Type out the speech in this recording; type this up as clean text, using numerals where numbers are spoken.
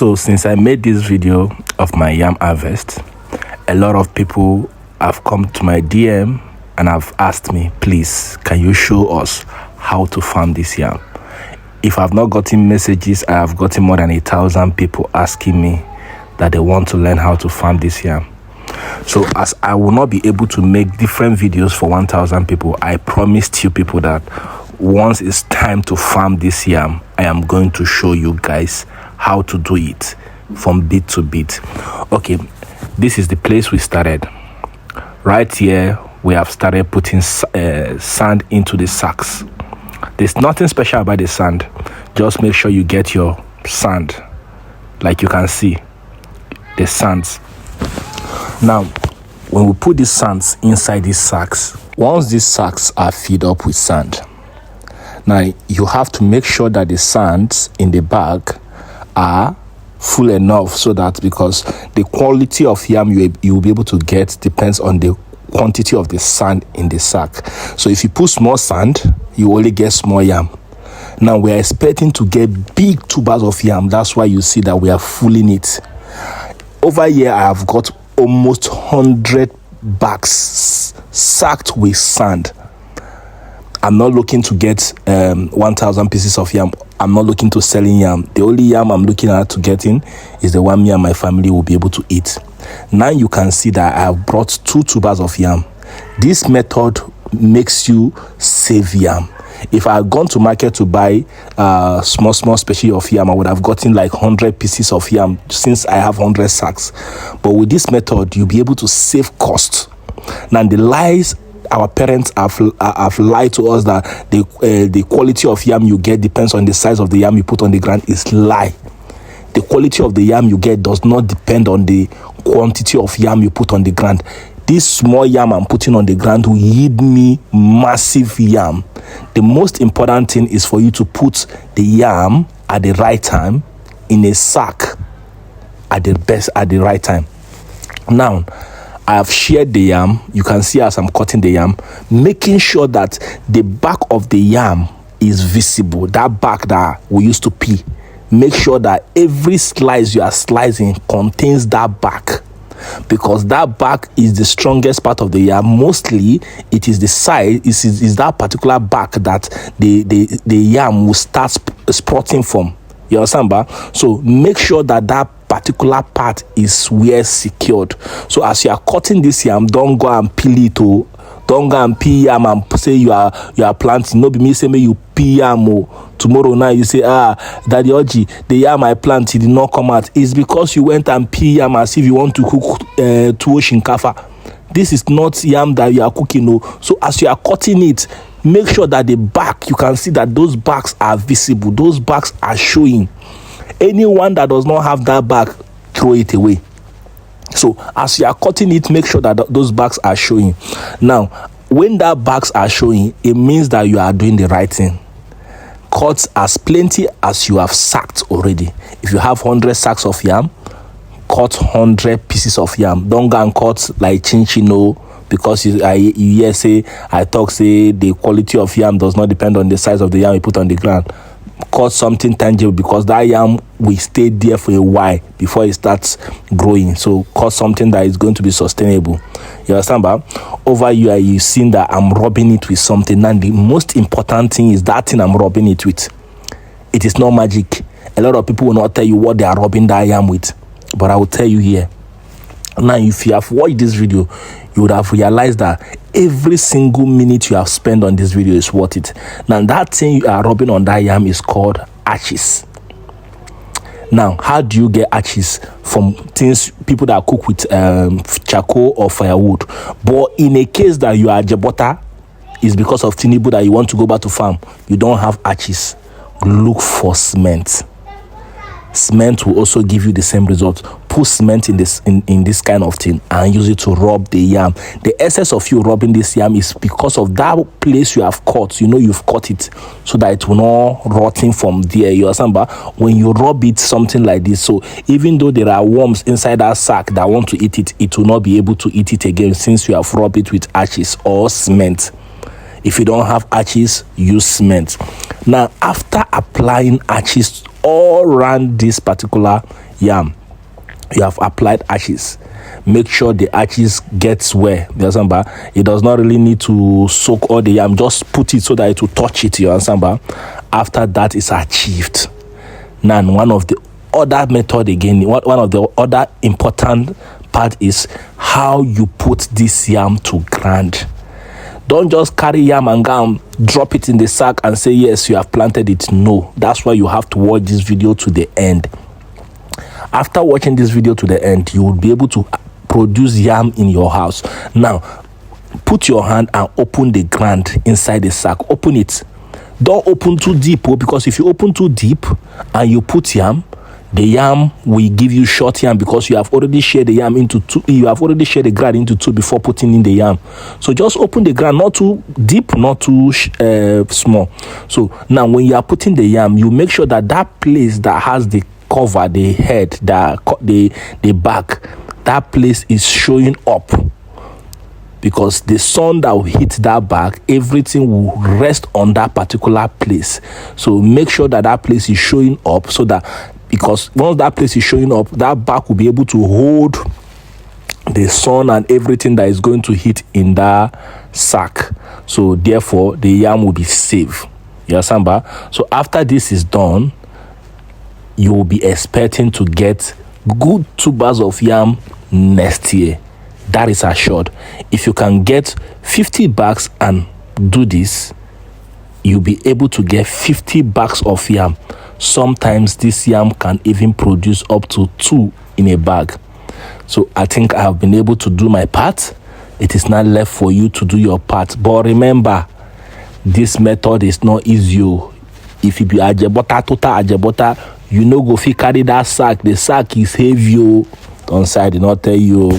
So since I made this video of my yam harvest, a lot of people have come to my DM and have asked me, please, can you show us how to farm this yam? If I've not gotten messages, I have gotten more than 1,000 people asking me that they want to learn how to farm this yam. So as I will not be able to make different videos for 1,000 people, I promised you people that once it's time to farm this yam, I am going to show you guys how to do it from bit to bit. Okay, this is the place we started. Right here, we have started putting sand into the sacks. There's nothing special about the sand. Just make sure you get your sand. Like you can see, the sands. Now, when we put these sands inside these sacks, once these sacks are filled up with sand, now you have to make sure that the sands in the bag are full enough, so that because the quality of yam you will be able to get depends on the quantity of the sand in the sack. So if you put small sand, you only get small yam. Now we are expecting to get big tubers of yam. That's why you see that we are filling it. Over here, I have got almost 100 bags sacked with sand. I'm not looking to get 1,000 pieces of yam. I'm not looking to selling yam. The only yam I'm looking at to getting is the one me and my family will be able to eat. Now you can see that I have brought 2 tubers of yam. This method makes you save yam. If I had gone to market to buy small special of yam, I would have gotten like 100 pieces of yam since I have 100 sacks. But with this method, you'll be able to save cost. Now the lies our parents have lied to us that the quality of yam you get depends on the size of the yam you put on the ground is lie. The quality of the yam you get does not depend on the quantity of yam you put on the ground. This small yam I'm putting on the ground will yield me massive yam. The most important thing is for you to put the yam at the right time in a sack at the right time. Now, I have shared the yam. You can see as I'm cutting the yam, making sure that the back of the yam is visible. That back that we used to peel. Make sure that every slice you are slicing contains that back, because that back is the strongest part of the yam. Mostly it is the side, is that particular back that the yam will start sprouting from. You understand, ba? So make sure that that particular part is well secured. So as you are cutting this yam, don't go and peel it. Don't go and peel yam and say you are planting. No be me say me you peel yam. Tomorrow night you say, Daddy Oji, the yam I planted did not come out. It's because you went and peel yam as if you want to cook tuwo shinkafa. This is not yam that you are cooking. No. So as you are cutting it, make sure that the back, you can see that those backs are visible. Those backs are showing. Anyone that does not have that back, throw it away. So as you are cutting it, make sure that those backs are showing. Now, when that backs are showing, it means that you are doing the right thing. Cut as plenty as you have sacked already. If you have 100 sacks of yam, cut 100 pieces of yam. Don't go and cut like chinchino, because you hear say, I talk say the quality of yam does not depend on the size of the yam you put on the ground. Cut something tangible, because that yam will stay there for a while before it starts growing. So cut something that is going to be sustainable. You understand, ba? Over here, you've seen that I'm rubbing it with something, and the most important thing is that thing I'm rubbing it with. It is not magic. A lot of people will not tell you what they are rubbing that yam with, but I will tell you here. Now, if you have watched this video, you would have realized that every single minute you have spent on this video is worth it. Now, that thing you are rubbing on that yam is called ashes. Now, how do you get ashes? From things people that cook with charcoal or firewood. But in a case that you are Jebota, is because of Tinubu that you want to go back to farm, you don't have ashes, look for cement. Cement will also give you the same result. Put cement in this kind of thing and use it to rub the yam. The essence of you rubbing this yam is because of that place you have cut. You know you've cut it so that it will not rotting from there. You understand? But when you rub it something like this, so even though there are worms inside that sack that want to eat it, it will not be able to eat it again, since you have rubbed it with ashes or cement. If you don't have ashes, use cement. Now, after applying ashes all around this particular yam, you have applied ashes. Make sure the ashes gets where, you understand, ba? It does not really need to soak all the yam. Just put it so that it will touch it, you understand, ba? After that is achieved, now one of the other method again, one of the other important part is how you put this yam to ground. Don't just carry yam and go and drop it in the sack and say yes, you have planted it. No, that's why you have to watch this video to the end. After watching this video to the end, you will be able to produce yam in your house. Now put your hand and open the ground inside the sack. Open it. Don't open too deep, because if you open too deep and you put yam, the yam will give you short yam, because you have already shared the yam into two. You have already shared the ground into two before putting in the yam. So just open the ground, not too deep, not too small. So now when you are putting the yam, you make sure that that place that has the cover, the head, the back, that place is showing up, because the sun that will hit that back, everything will rest on that particular place. So make sure that that place is showing up, so that, because once that place is showing up, that back will be able to hold the sun and everything that is going to hit in that sack. So therefore the yam will be safe. You understand, ba? So after this is done, you will be expecting to get good tubers of yam next year. That is assured. If you can get 50 bags and do this, you'll be able to get 50 bags of yam. Sometimes this yam can even produce up to 2 in a bag. So I think I have been able to do my part. It is not left for you to do your part. But remember, this method is not easy. If you be ajebota, total ajebota, you know go fit carry that sack. The sack is heavy. On side, did not tell you.